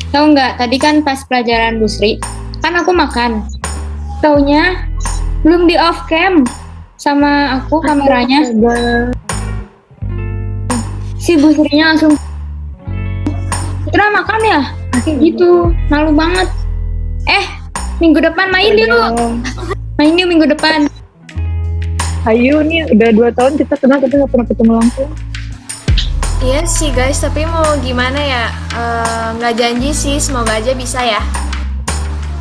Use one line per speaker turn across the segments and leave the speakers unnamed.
Tahu nggak, tadi kan pas pelajaran Busri, kan aku makan. Taunya belum di off cam sama aku kameranya.
Astaga.
Si Busrinya langsung, Citra makan ya? Gitu, malu banget. Minggu depan main yuk. Main yuk minggu depan.
Ayu nih udah 2 tahun kita kenal tapi nggak pernah ketemu langsung.
Iya sih guys, tapi mau gimana ya? Nggak janji sih, semoga aja bisa ya.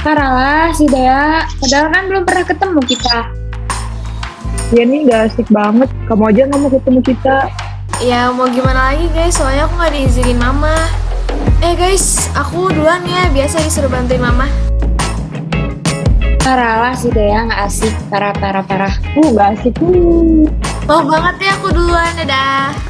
Parah lah si Dea, padahal kan belum pernah ketemu kita.
Dia nih nggak asik banget. Kamu aja nggak mau ketemu kita.
Ya mau gimana lagi guys, soalnya aku nggak diizinin mama. Guys, aku duluan ya, biasa disuruh bantuin mama.
Parah lah si Dea, nggak asik. Parah.
Nggak asik.
Mau banget ya, aku duluan, dadah.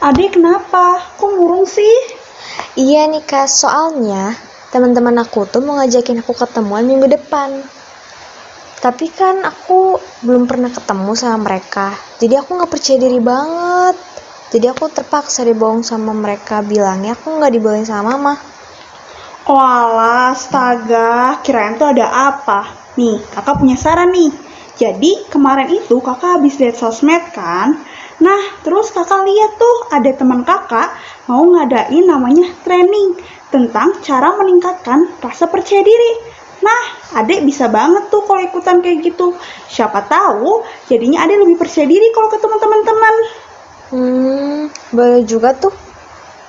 Adik kenapa? Kok murung sih?
Iya nih Kak, soalnya teman-teman aku tuh mau ngajakin aku ketemuan minggu depan. Tapi kan aku belum pernah ketemu sama mereka, jadi aku nggak percaya diri banget. Jadi aku terpaksa dibohong sama mereka, bilangnya aku nggak dibolehin sama mama.
Walah, astaga, kirain tuh ada apa? Nih, kakak punya saran nih. Jadi, kemarin itu kakak habis lihat sosmed kan? Nah, terus kakak lihat tuh ada teman kakak mau ngadain namanya training tentang cara meningkatkan rasa percaya diri. Nah, adek bisa banget tuh kalau ikutan kayak gitu. Siapa tahu jadinya adek lebih percaya diri kalau ketemu teman-teman.
Boleh juga tuh.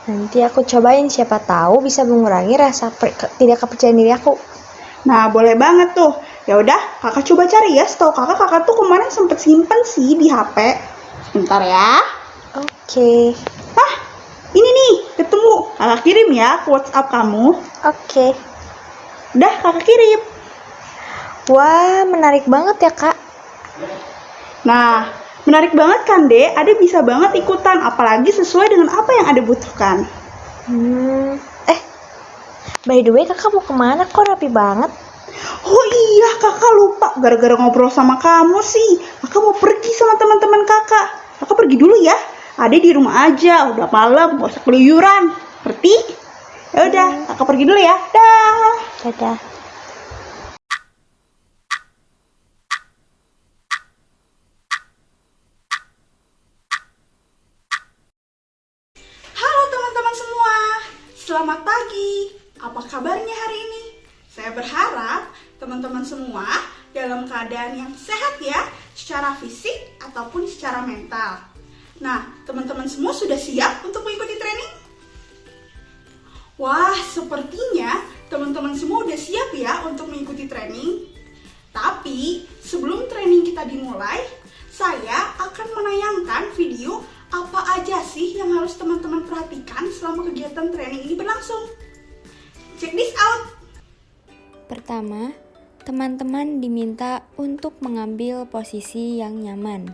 Nanti aku cobain, siapa tahu bisa mengurangi rasa tidak kepercayaan diri aku.
Nah, boleh banget tuh. Ya udah, kakak coba cari ya. Setahu kakak tuh kemarin sempet simpen sih di HP. Sebentar ya.
Oke.
Nah, ini nih, ketemu. Kakak kirim ya ke WhatsApp kamu.
Oke.
Udah, kakak kirim.
Wah, menarik banget ya Kak.
Nah, menarik banget kan, Dek? Ade bisa banget ikutan, apalagi sesuai dengan apa yang Ade butuhkan.
By the way, Kakak mau kemana? Kok rapi banget?
Oh iya, kakak lupa. Gara-gara ngobrol sama kamu sih. Kakak mau pergi sama teman-teman kakak. Kakak pergi dulu ya. Ade di rumah aja, udah malam, gak usah keluyuran. Ngerti? Ya udah, kakak pergi dulu ya. Dah.
Dadah.
Halo teman-teman semua. Selamat pagi. Apa kabarnya hari ini? Saya berharap teman-teman semua dalam keadaan yang sehat ya, secara fisik ataupun secara mental. Nah, teman-teman semua sudah siap untuk mengikuti training? Wah, sepertinya teman-teman semua udah siap ya untuk mengikuti training. Tapi, sebelum training kita dimulai, saya akan menayangkan video apa aja sih yang harus teman-teman perhatikan selama kegiatan training ini berlangsung. Check this out!
Pertama, teman-teman diminta untuk mengambil posisi yang nyaman.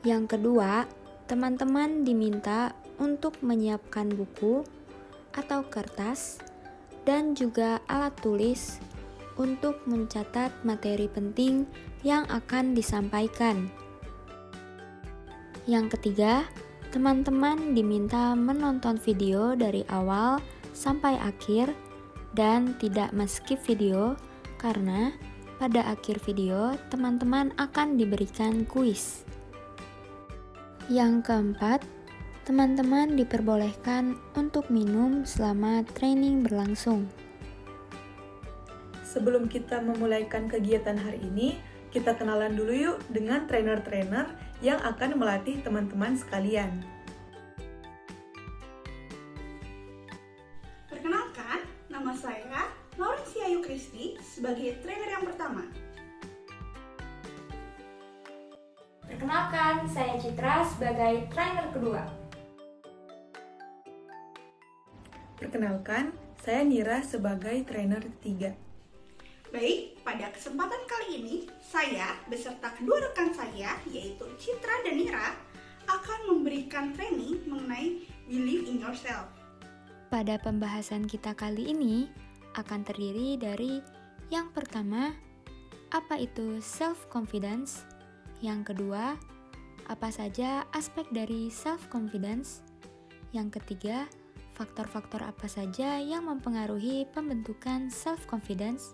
Yang kedua, teman-teman diminta untuk menyiapkan buku atau kertas dan juga alat tulis untuk mencatat materi penting yang akan disampaikan. Yang ketiga, teman-teman diminta menonton video dari awal sampai akhir dan tidak men-skip video karena pada akhir video teman-teman akan diberikan kuis. Yang keempat, teman-teman diperbolehkan untuk minum selama training berlangsung.
Sebelum kita memulaikan kegiatan hari ini, kita kenalan dulu yuk dengan trainer-trainer yang akan melatih teman-teman sekalian.
Perkenalkan, nama saya Laurencia Ayu Kristi sebagai trainer yang pertama.
Perkenalkan, saya Citra sebagai trainer kedua.
Perkenalkan, saya Nira sebagai trainer ketiga.
Baik, pada kesempatan kali ini, saya beserta kedua rekan saya, yaitu Citra dan Nira, akan memberikan training mengenai Believe in Yourself.
Pada pembahasan kita kali ini akan terdiri dari yang pertama, apa itu self-confidence? Yang kedua, apa saja aspek dari self-confidence? Yang ketiga, faktor-faktor apa saja yang mempengaruhi pembentukan self-confidence?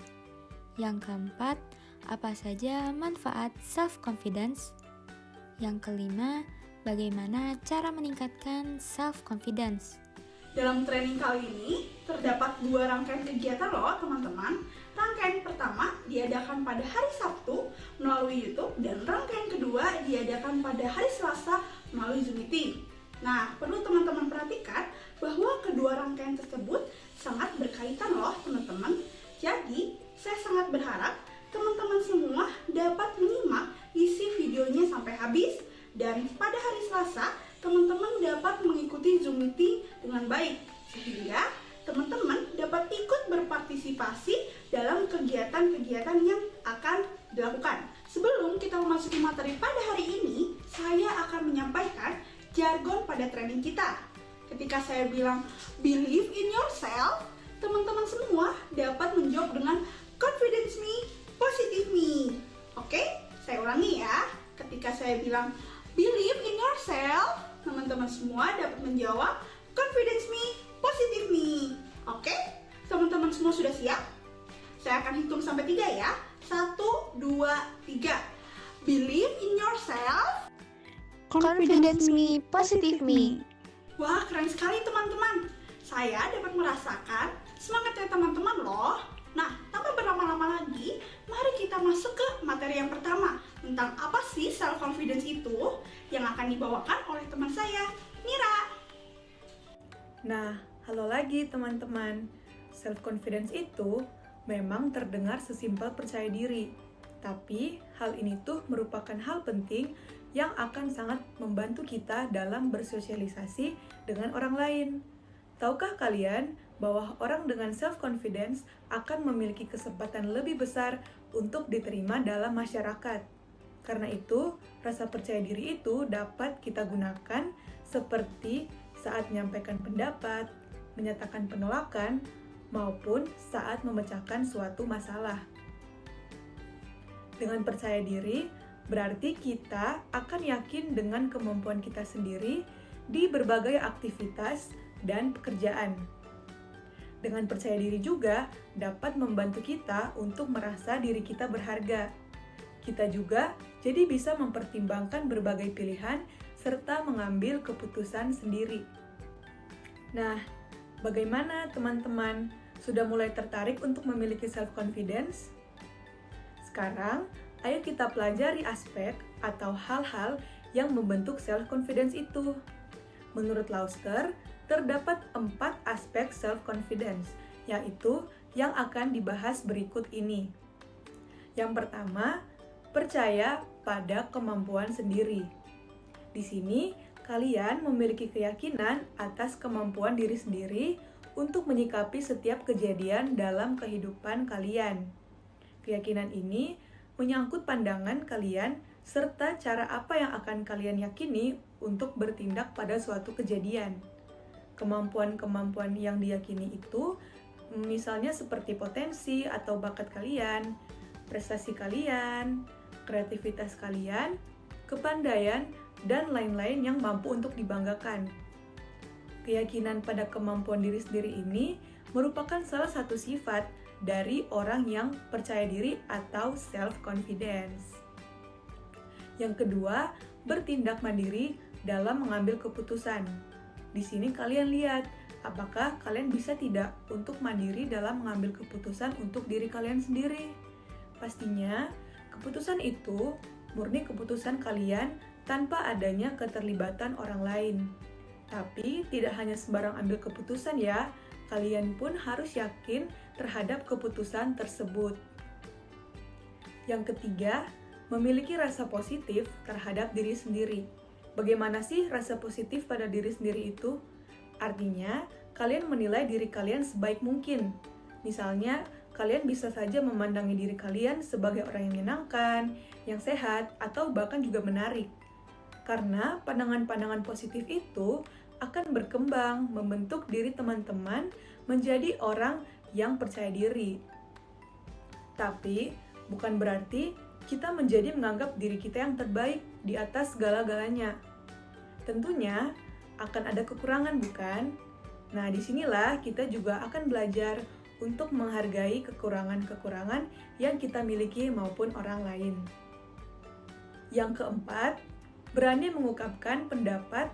Yang keempat, apa saja manfaat self-confidence? Yang kelima, bagaimana cara meningkatkan self-confidence?
Dalam training kali ini, terdapat 2 rangkaian kegiatan loh teman-teman. Rangkaian pertama diadakan pada hari Sabtu melalui YouTube dan rangkaian kedua diadakan pada hari Selasa melalui Zoom Meeting. Nah, perlu teman-teman perhatikan bahwa kedua rangkaian tersebut sangat berkaitan loh teman-teman. Jadi, saya sangat berharap teman-teman semua dapat menyimak isi videonya sampai habis dan pada hari Selasa teman-teman dapat mengikuti Zoom Meeting dengan baik sehingga teman-teman dapat ikut berpartisipasi dalam kegiatan-kegiatan yang akan dilakukan. Sebelum kita memasuki materi pada hari ini, saya akan menyampaikan jargon pada training kita. Ketika saya bilang believe in yourself, teman-teman semua dapat menjawab dengan confidence me, positive me. Oke, saya ulangi ya. Ketika saya bilang believe in yourself, teman-teman semua dapat menjawab confidence me, positive me. Oke, teman-teman semua sudah siap? Saya akan hitung sampai 3 ya. 1, 2, 3. Believe in yourself.
Confidence me, positive me.
Wah, keren sekali teman-teman. Saya dapat merasakan semangatnya teman-teman loh. Nah, tanpa berlama-lama lagi, mari kita masuk ke materi yang pertama. Tentang apa sih self-confidence itu yang akan dibawakan oleh teman saya, Nira.
Nah, halo lagi teman-teman. Self-confidence itu memang terdengar sesimpel percaya diri. Tapi, hal ini tuh merupakan hal penting yang akan sangat membantu kita dalam bersosialisasi dengan orang lain. Tahukah kalian bahwa orang dengan self-confidence akan memiliki kesempatan lebih besar untuk diterima dalam masyarakat? Karena itu, rasa percaya diri itu dapat kita gunakan seperti saat menyampaikan pendapat, menyatakan penolakan, maupun saat memecahkan suatu masalah. Dengan percaya diri, berarti kita akan yakin dengan kemampuan kita sendiri di berbagai aktivitas dan pekerjaan. Dengan percaya diri juga dapat membantu kita untuk merasa diri kita berharga. Kita juga jadi bisa mempertimbangkan berbagai pilihan serta mengambil keputusan sendiri. Nah, bagaimana teman-teman? Sudah mulai tertarik untuk memiliki self-confidence? Sekarang, ayo kita pelajari aspek atau hal-hal yang membentuk self-confidence itu. Menurut Lauster, terdapat 4 aspek self-confidence, yaitu yang akan dibahas berikut ini. Yang pertama, percaya pada kemampuan sendiri. Di sini, kalian memiliki keyakinan atas kemampuan diri sendiri untuk menyikapi setiap kejadian dalam kehidupan kalian. Keyakinan ini menyangkut pandangan kalian serta cara apa yang akan kalian yakini untuk bertindak pada suatu kejadian. Kemampuan-kemampuan yang diyakini itu misalnya seperti potensi atau bakat kalian, prestasi kalian, kreativitas kalian, kepandaian, dan lain-lain yang mampu untuk dibanggakan. Keyakinan pada kemampuan diri sendiri ini merupakan salah satu sifat dari orang yang percaya diri atau self-confidence. Yang kedua, bertindak mandiri dalam mengambil keputusan. Di sini kalian lihat, apakah kalian bisa tidak untuk mandiri dalam mengambil keputusan untuk diri kalian sendiri? Pastinya, keputusan itu murni keputusan kalian tanpa adanya keterlibatan orang lain. Tapi, tidak hanya sembarang ambil keputusan ya, kalian pun harus yakin terhadap keputusan tersebut. Yang ketiga, memiliki rasa positif terhadap diri sendiri. Bagaimana sih rasa positif pada diri sendiri itu? Artinya, kalian menilai diri kalian sebaik mungkin. Misalnya, kalian bisa saja memandangi diri kalian sebagai orang yang menyenangkan, yang sehat, atau bahkan juga menarik. Karena pandangan-pandangan positif itu akan berkembang membentuk diri teman-teman menjadi orang yang percaya diri. Tapi, bukan berarti kita menjadi menganggap diri kita yang terbaik di atas segala-galanya. Tentunya akan ada kekurangan, bukan? Nah, disinilah kita juga akan belajar untuk menghargai kekurangan-kekurangan yang kita miliki maupun orang lain. Yang keempat, berani mengungkapkan pendapat,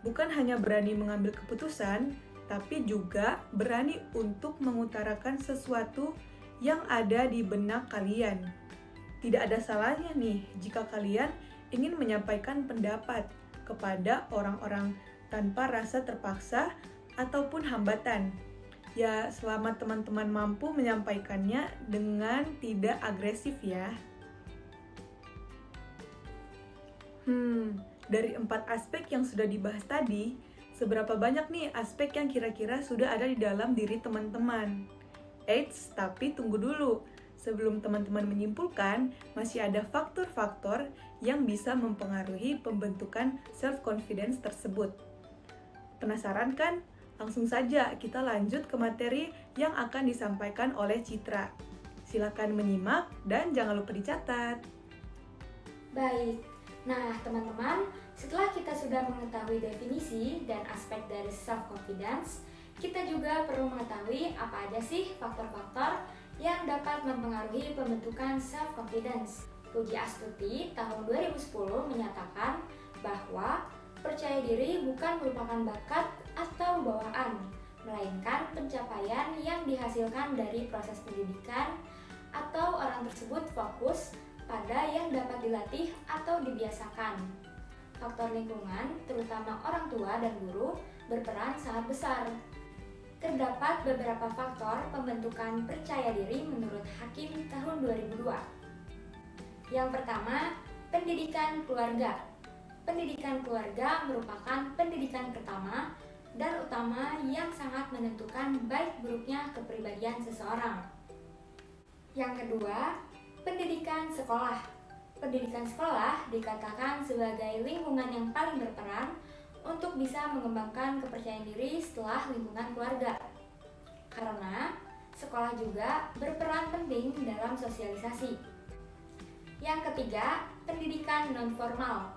bukan hanya berani mengambil keputusan, tapi juga berani untuk mengutarakan sesuatu yang ada di benak kalian. Tidak ada salahnya nih jika kalian ingin menyampaikan pendapat kepada orang-orang tanpa rasa terpaksa ataupun hambatan. Ya, selama teman-teman mampu menyampaikannya dengan tidak agresif ya. Dari 4 aspek yang sudah dibahas tadi, seberapa banyak nih aspek yang kira-kira sudah ada di dalam diri teman-teman? Eits, tapi tunggu dulu. Sebelum teman-teman menyimpulkan, masih ada faktor-faktor yang bisa mempengaruhi pembentukan self-confidence tersebut. Penasaran kan? Langsung saja kita lanjut ke materi yang akan disampaikan oleh Citra. Silakan menyimak dan jangan lupa dicatat.
Baik, nah teman-teman, setelah kita sudah mengetahui definisi dan aspek dari self-confidence, kita juga perlu mengetahui apa aja sih faktor-faktor yang dapat mempengaruhi pembentukan self-confidence. Puji Astuti tahun 2010 menyatakan bahwa percaya diri bukan merupakan bakat atau bawaan, melainkan pencapaian yang dihasilkan dari proses pendidikan atau orang tersebut fokus pada yang dapat dilatih atau dibiasakan. Faktor lingkungan, terutama orang tua dan guru, berperan sangat besar. Terdapat beberapa faktor pembentukan percaya diri menurut Hakim tahun 2002. Yang pertama, pendidikan keluarga. Pendidikan keluarga merupakan pendidikan pertama dan utama yang sangat menentukan baik buruknya kepribadian seseorang. Yang kedua, pendidikan sekolah. Pendidikan sekolah dikatakan sebagai lingkungan yang paling berperan untuk bisa mengembangkan kepercayaan diri setelah lingkungan keluarga. Karena sekolah juga berperan penting dalam sosialisasi. Yang ketiga, pendidikan non-formal.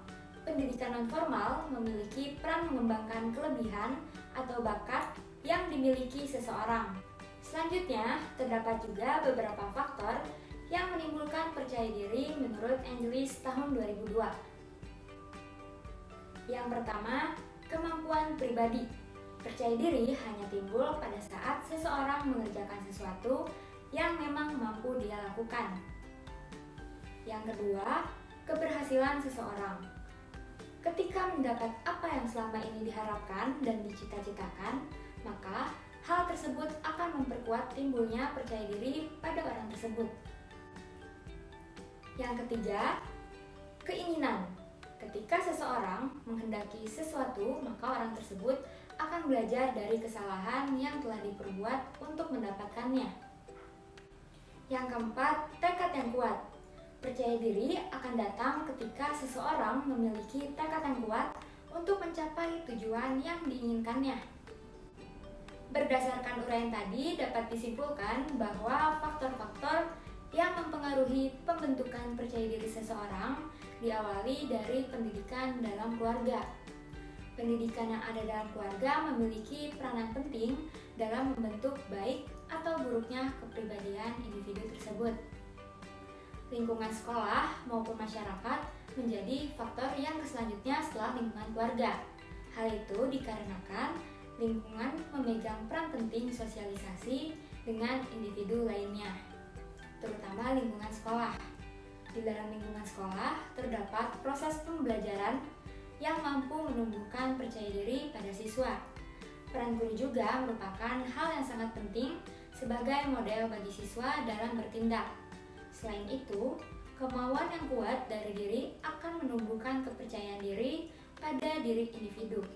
Pendidikan non-formal memiliki peran mengembangkan kelebihan atau bakat yang dimiliki seseorang. Selanjutnya, terdapat juga beberapa faktor yang menimbulkan percaya diri menurut Angelis tahun 2002. Yang pertama, kemampuan pribadi. Percaya diri hanya timbul pada saat seseorang mengerjakan sesuatu yang memang mampu dia lakukan. Yang kedua, keberhasilan seseorang. Ketika mendapat apa yang selama ini diharapkan dan dicita-citakan, maka hal tersebut akan memperkuat timbulnya percaya diri pada orang tersebut. Yang ketiga, keinginan. Ketika seseorang menghendaki sesuatu, maka orang tersebut akan belajar dari kesalahan yang telah diperbuat untuk mendapatkannya. Yang keempat, tekad yang kuat. Percaya diri akan datang ketika seseorang memiliki tekad yang kuat untuk mencapai tujuan yang diinginkannya. Berdasarkan uraian tadi, dapat disimpulkan bahwa faktor-faktor yang mempengaruhi pembentukan percaya diri seseorang diawali dari pendidikan dalam keluarga. Pendidikan yang ada dalam keluarga memiliki peranan penting dalam membentuk baik atau buruknya kepribadian individu tersebut. Lingkungan sekolah maupun masyarakat menjadi faktor yang selanjutnya setelah lingkungan keluarga. Hal itu dikarenakan lingkungan memegang peran penting sosialisasi dengan individu lainnya, terutama lingkungan sekolah. Di dalam lingkungan sekolah terdapat proses pembelajaran yang mampu menumbuhkan percaya diri pada siswa. Peran guru juga merupakan hal yang sangat penting sebagai model bagi siswa dalam bertindak. Selain itu, kemauan yang kuat dari diri akan menumbuhkan kepercayaan diri pada diri individu.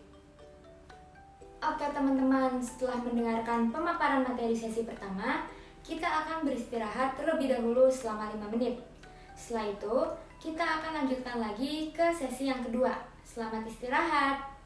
Oke teman-teman, setelah mendengarkan pemaparan materi sesi pertama, kita akan beristirahat terlebih dahulu selama 5 menit. Setelah itu, kita akan lanjutkan lagi ke sesi yang kedua. Selamat istirahat.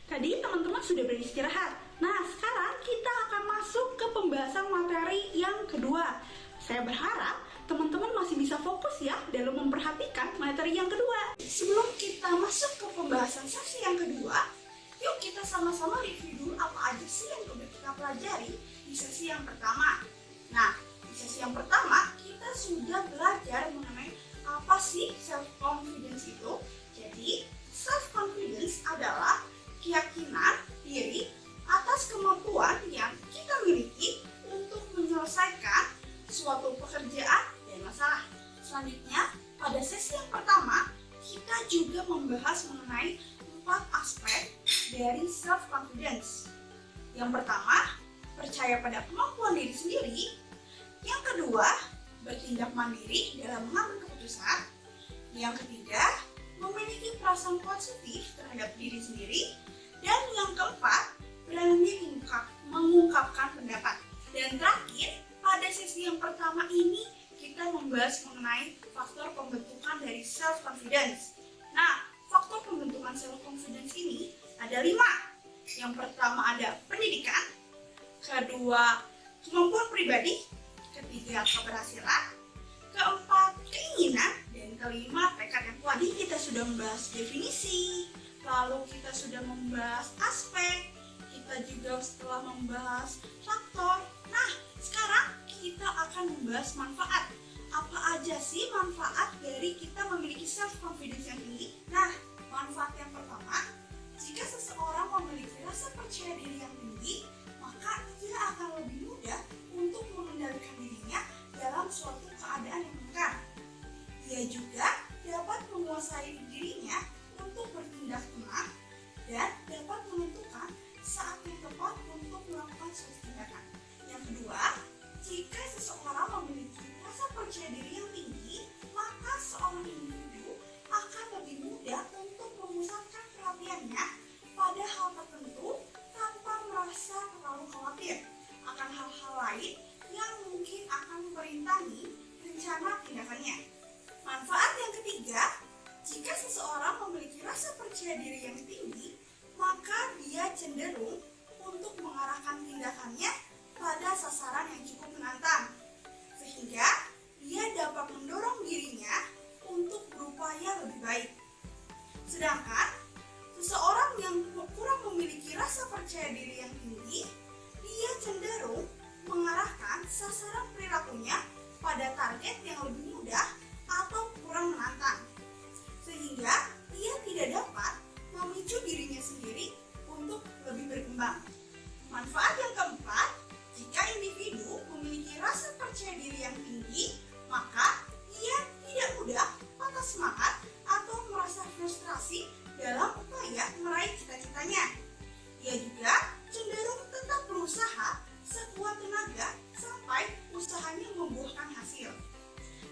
Tadi teman-teman sudah beristirahat. Nah, pembahasan materi yang kedua. Saya berharap teman-teman masih bisa fokus ya dalam memperhatikan materi yang kedua. Sebelum kita masuk ke pembahasan sesi yang kedua, yuk kita sama-sama review dulu apa aja sih yang udah kita pelajari di sesi yang pertama. Nah, di sesi yang pertama kita sudah belajar mengenai apa sih self-confidence itu. Jadi, self-confidence adalah keyakinan diri atas kemampuan yang kita miliki untuk menyelesaikan suatu pekerjaan dan masalah. Selanjutnya, pada sesi yang pertama, kita juga membahas mengenai 4 aspek dari self-confidence. Yang pertama, percaya pada kemampuan diri sendiri. Yang kedua, bertindak mandiri dalam mengambil keputusan. Yang ketiga, memiliki perasaan positif terhadap diri sendiri. Dan yang keempat, berani mengungkapkan pendapat. Dan terakhir, pada sesi yang pertama ini kita membahas mengenai faktor pembentukan dari self-confidence. Nah, faktor pembentukan self-confidence ini ada 5. Yang pertama ada pendidikan, kedua kemampuan pribadi, ketiga keberhasilan, keempat keinginan, dan kelima tekad yang kuat. Jadi kita sudah membahas definisi, lalu kita sudah membahas aspek, kita juga setelah membahas faktor. Nah, sekarang kita akan membahas manfaat. Apa aja sih manfaat dari kita memiliki self-confidence yang tinggi? Nah, manfaat yang pertama, jika seseorang memiliki rasa percaya diri yang tinggi, maka ia akan lebih mudah untuk mengendalikan dirinya dalam suatu keadaan yang menekan. Ia juga dapat menguasai dirinya untuk bertindak tenang dan dapat menentukan saat yang tepat untuk melakukan suatu tindakan. Yang kedua, jika seseorang memiliki rasa percaya diri yang tinggi, maka seorang individu akan lebih mudah untuk memusatkan perhatiannya pada hal tertentu tanpa merasa terlalu khawatir akan hal-hal lain yang mungkin akan memperintangi rencana tindakannya. Manfaat yang ketiga, jika seseorang memiliki rasa percaya diri yang tinggi, maka dia cenderung untuk mengarahkan tindakannya pada sasaran yang cukup menantang, sehingga dia dapat mendorong dirinya untuk berupaya lebih baik. Sedangkan seseorang yang kurang memiliki rasa percaya diri yang tinggi, dia cenderung mengarahkan sasaran perilakunya pada target yang lebih mudah atau kurang menantang, sehingga dia tidak dapat memicu dirinya sendiri untuk lebih berkembang. Manfaat yang keempat, jika individu memiliki rasa percaya diri yang tinggi, maka ia tidak mudah patah semangat atau merasa frustrasi dalam upaya meraih cita-citanya. Ia juga cenderung tetap berusaha sekuat tenaga sampai usahanya membuahkan hasil.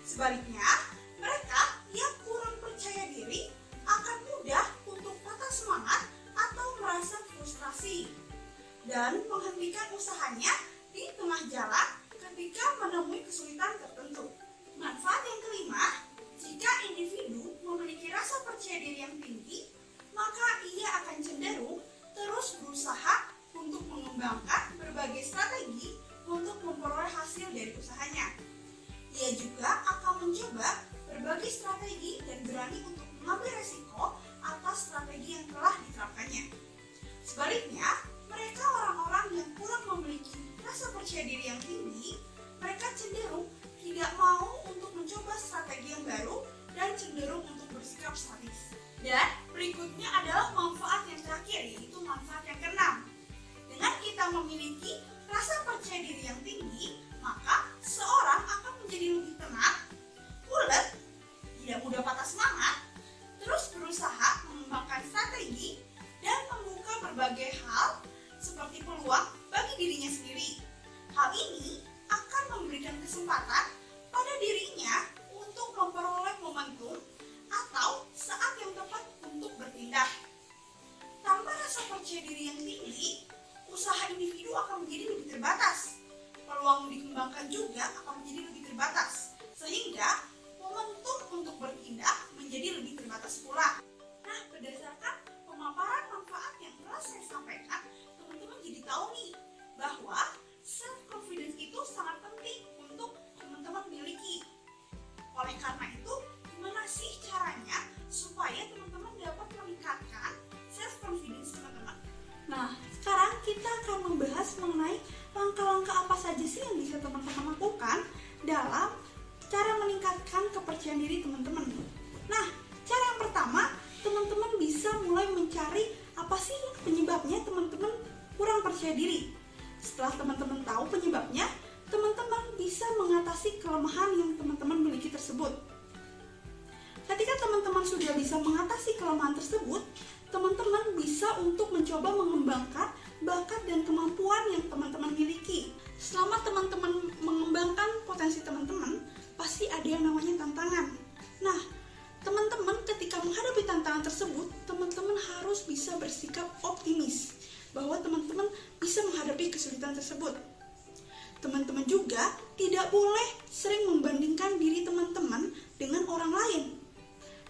Sebaliknya, mereka yang kurang percaya diri akan mudah untuk patah semangat atau merasa frustrasi dan menghentikan usahanya di tengah jalan ketika menemui kesulitan tertentu. Manfaat yang kelima, jika individu memiliki rasa percaya diri yang tinggi, maka ia akan cenderung terus berusaha untuk mengembangkan berbagai strategi untuk memperoleh hasil dari usahanya. Ia juga akan mencoba berbagai strategi dan berani untuk mengambil resiko atas strategi yang telah diterapkannya. Sebaliknya, mereka orang-orang yang kurang memiliki rasa percaya diri yang tinggi, mereka cenderung tidak mau untuk mencoba strategi yang baru dan cenderung untuk bersikap statis. Dan berikutnya adalah manfaat yang terakhir, yaitu manfaat yang keenam. Dengan kita memiliki rasa percaya diri yang tinggi, maka seorang akan menjadi lebih tenang, ulet, tidak mudah patah semangat, terus berusaha mengembangkan strategi dan membuka berbagai hal seperti peluang bagi dirinya sendiri. Hal ini akan memberikan kesempatan pada dirinya untuk memperoleh momentum atau saat yang tepat untuk bertindak. Tanpa rasa percaya diri yang tinggi, usaha individu akan menjadi lebih terbatas. Peluang dikembangkan juga akan menjadi lebih terbatas, sehingga momentum untuk bertindak menjadi lebih terbatas pula. Nah, berdasarkan pemaparan manfaat yang telah saya sampaikan, teman-teman jadi tahu nih bahwa self teman-teman tahu penyebabnya, teman-teman bisa mengatasi kelemahan yang teman-teman miliki tersebut. Ketika teman-teman sudah bisa mengatasi kelemahan tersebut, teman-teman bisa untuk mencoba mengembangkan bakat dan kemampuan yang teman-teman miliki. Selama teman-teman mengembangkan potensi teman-teman, pasti ada yang namanya tantangan. Nah, teman-teman ketika menghadapi tantangan tersebut, teman-teman harus bisa bersikap optimis bahwa teman-teman bisa menghadapi kesulitan tersebut. Teman-teman juga tidak boleh sering membandingkan diri teman-teman dengan orang lain.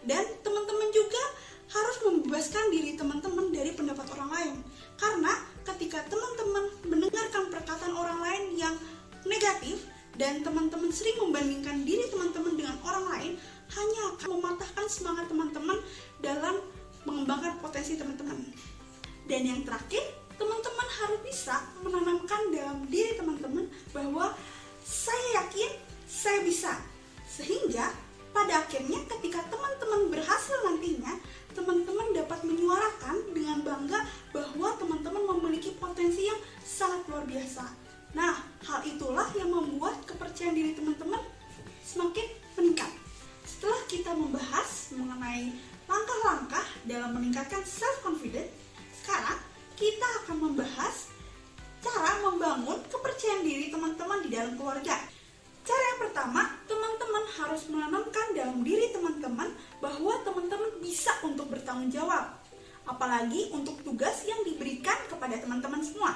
Dan teman-teman juga harus membebaskan diri teman-teman dari pendapat orang lain. Karena ketika teman-teman mendengarkan perkataan orang lain yang negatif dan teman-teman sering membandingkan diri teman-teman dengan orang lain, hanya akan mematahkan semangat teman-teman dalam mengembangkan potensi teman-teman. Dan yang terakhir, teman-teman harus bisa menanamkan dalam diri teman-teman bahwa saya yakin saya bisa. Sehingga pada akhirnya ketika teman-teman berhasil nantinya, teman-teman dapat menyuarakan dengan bangga bahwa teman-teman memiliki potensi yang sangat luar biasa. Nah, hal itulah yang membuat kepercayaan diri teman-teman semakin meningkat. Setelah kita membahas mengenai langkah-langkah dalam meningkatkan self-confidence, sekarang kita akan membahas cara membangun kepercayaan diri teman-teman di dalam keluarga. Cara yang pertama, teman-teman harus menanamkan dalam diri teman-teman bahwa teman-teman bisa untuk bertanggung jawab, apalagi untuk tugas yang diberikan kepada teman-teman semua.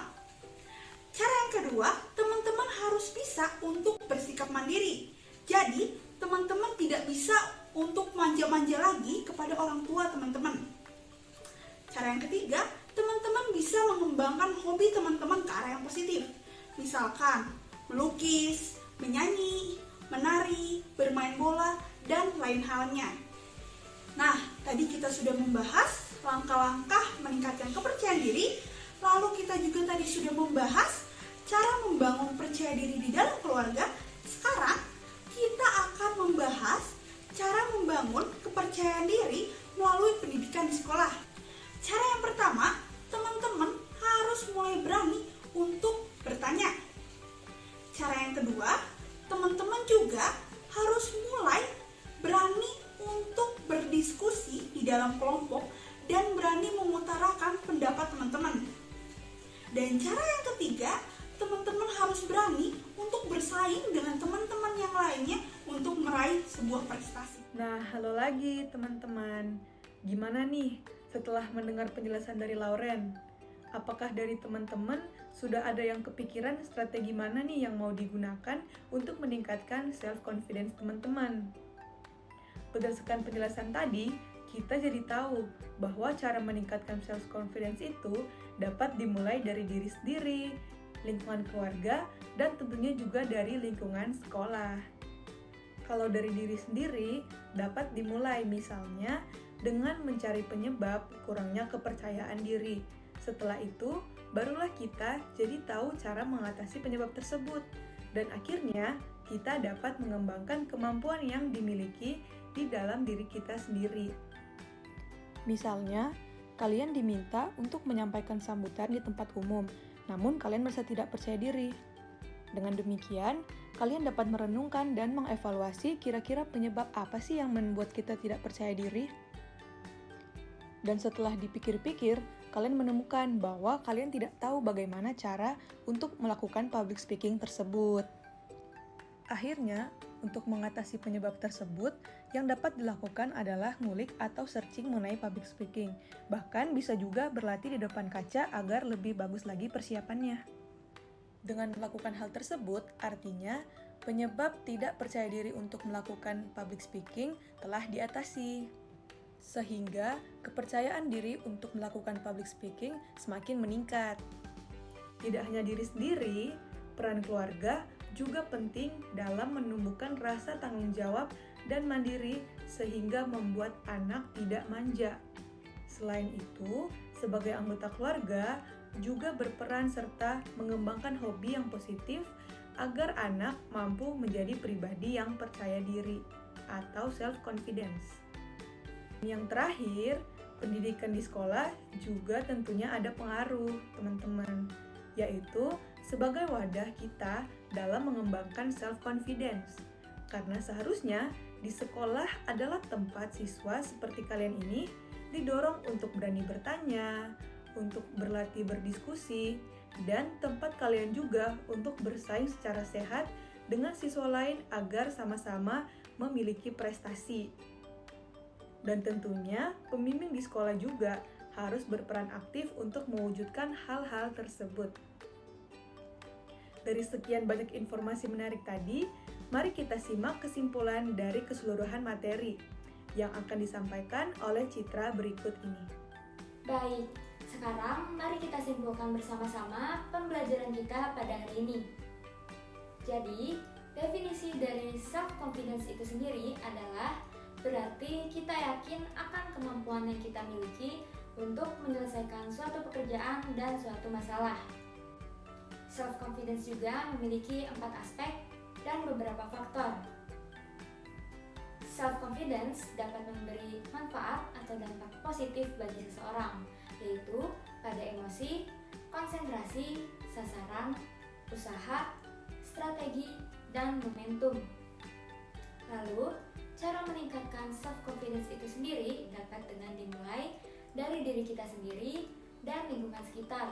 Cara yang kedua, teman-teman harus bisa untuk bersikap mandiri. Jadi, teman-teman tidak bisa untuk manja-manja lagi kepada orang tua teman-teman. Cara yang ketiga, teman-teman bisa mengembangkan hobi teman-teman ke arah yang positif. Misalkan, melukis, menyanyi, menari, bermain bola, dan lain halnya. Nah, tadi kita sudah membahas langkah-langkah meningkatkan kepercayaan diri, lalu kita juga tadi sudah membahas cara membangun percaya diri di dalam keluarga. Sekarang, kita akan membahas cara membangun kepercayaan diri melalui pendidikan di sekolah. Cara yang pertama, teman-teman harus mulai berani untuk bertanya. Cara yang kedua, teman-teman juga harus mulai berani untuk berdiskusi di dalam kelompok dan berani mengutarakan pendapat teman-teman. Dan cara yang ketiga, teman-teman harus berani untuk bersaing dengan teman-teman yang lainnya untuk meraih sebuah prestasi.
Nah, halo lagi teman-teman. Gimana nih setelah mendengar penjelasan dari Lauren? Apakah dari teman-teman sudah ada yang kepikiran strategi mana nih yang mau digunakan untuk meningkatkan self-confidence teman-teman? Berdasarkan penjelasan tadi, kita jadi tahu bahwa cara meningkatkan self-confidence itu dapat dimulai dari diri sendiri, lingkungan keluarga, dan tentunya juga dari lingkungan sekolah. Kalau dari diri sendiri, dapat dimulai misalnya dengan mencari penyebab kurangnya kepercayaan diri. Setelah itu, barulah kita jadi tahu cara mengatasi penyebab tersebut. Dan akhirnya, kita dapat mengembangkan kemampuan yang dimiliki di dalam diri kita sendiri. Misalnya, kalian diminta untuk menyampaikan sambutan di tempat umum, namun kalian merasa tidak percaya diri. Dengan demikian, kalian dapat merenungkan dan mengevaluasi kira-kira penyebab apa sih yang membuat kita tidak percaya diri. Dan setelah dipikir-pikir, kalian menemukan bahwa kalian tidak tahu bagaimana cara untuk melakukan public speaking tersebut. Akhirnya, untuk mengatasi penyebab tersebut, yang dapat dilakukan adalah ngulik atau searching mengenai public speaking. Bahkan bisa juga berlatih di depan kaca agar lebih bagus lagi persiapannya. Dengan melakukan hal tersebut, artinya penyebab tidak percaya diri untuk melakukan public speaking telah diatasi. Sehingga kepercayaan diri untuk melakukan public speaking semakin meningkat. Tidak hanya diri sendiri, peran keluarga juga penting dalam menumbuhkan rasa tanggung jawab dan mandiri sehingga membuat anak tidak manja. Selain itu, sebagai anggota keluarga juga berperan serta mengembangkan hobi yang positif agar anak mampu menjadi pribadi yang percaya diri atau self-confidence. Yang terakhir, pendidikan di sekolah juga tentunya ada pengaruh, teman-teman, yaitu sebagai wadah kita dalam mengembangkan self-confidence. Karena seharusnya di sekolah adalah tempat siswa seperti kalian ini didorong untuk berani bertanya, untuk berlatih berdiskusi, dan tempat kalian juga untuk bersaing secara sehat dengan siswa lain agar sama-sama memiliki prestasi. Dan tentunya pembimbing di sekolah juga harus berperan aktif untuk mewujudkan hal-hal tersebut. Dari sekian banyak informasi menarik tadi, mari kita simak kesimpulan dari keseluruhan materi yang akan disampaikan oleh Citra berikut ini.
Baik, sekarang mari kita simpulkan bersama-sama pembelajaran kita pada hari ini. Jadi, definisi dari self-confidence itu sendiri adalah berarti kita yakin akan kemampuan yang kita miliki untuk menyelesaikan suatu pekerjaan dan suatu masalah. Self-confidence juga memiliki 4 aspek dan beberapa faktor. Self-confidence dapat memberi manfaat atau dampak positif bagi seseorang, yaitu pada emosi, konsentrasi, sasaran, usaha, strategi, dan momentum. Lalu, cara meningkatkan self-confidence itu sendiri dapat dengan dimulai dari diri kita sendiri dan lingkungan sekitar,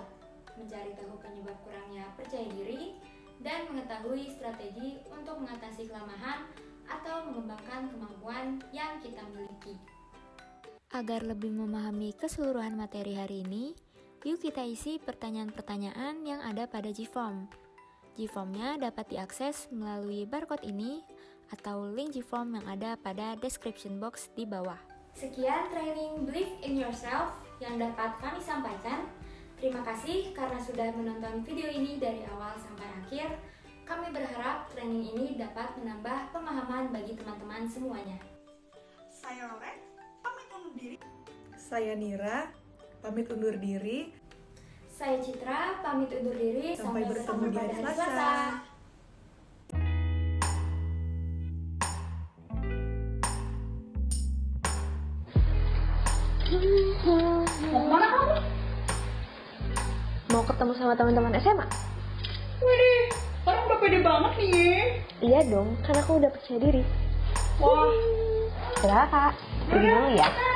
mencari tahu penyebab kurangnya percaya diri, dan mengetahui strategi untuk mengatasi kelemahan atau mengembangkan kemampuan yang kita miliki.
Agar lebih memahami keseluruhan materi hari ini, yuk kita isi pertanyaan-pertanyaan yang ada pada Gform. Gform-nya dapat diakses melalui barcode ini atau link Gform yang ada pada description box di bawah.
Sekian training Believe in Yourself yang dapat kami sampaikan. Terima kasih karena sudah menonton video ini dari awal sampai akhir. Kami berharap training ini dapat menambah pemahaman bagi teman-teman semuanya.
Saya Loren, pamit undur diri.
Saya Nira, pamit undur diri.
Saya Citra, pamit undur diri.
Sampai bertemu di hari
pada
Selasa.
Mau ketemu sama teman-teman SMA?
Wih, orang udah pede banget nih.
Iya dong, karena aku udah percaya diri.
Wah,
Udah kak, pergi dulu ya.